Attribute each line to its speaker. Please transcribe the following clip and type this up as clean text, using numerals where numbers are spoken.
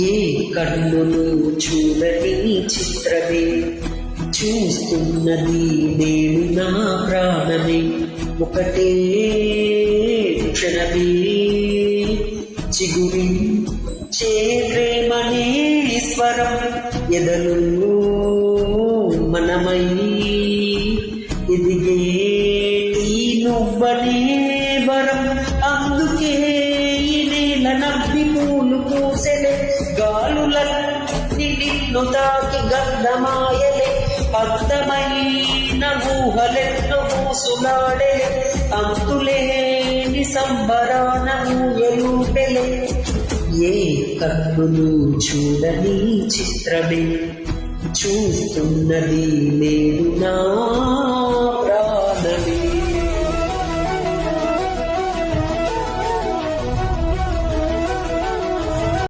Speaker 1: ఏ కన్నులు చూడని చిత్రమే చూస్తున్నది నేను నా ప్రాణమే. ఒకటే క్షణమే చిగురి చే ప్రేమనే స్వరం ఎదలు మనమై ఎదిగే ఈ నువ్వనే వరం. అందుకే ఈ నేల నవ్వి పూలు పూసెలే, గాలులన్నీ నిన్ను తాకి గంధమాయలే, అర్థమైన ఊహలెన్నో మూసులాడే, అంతులేని సంబరాన ఊయలూపెలే. ఏ కన్నులు చూడని చిత్రమే చూస్తున్నది నేను నా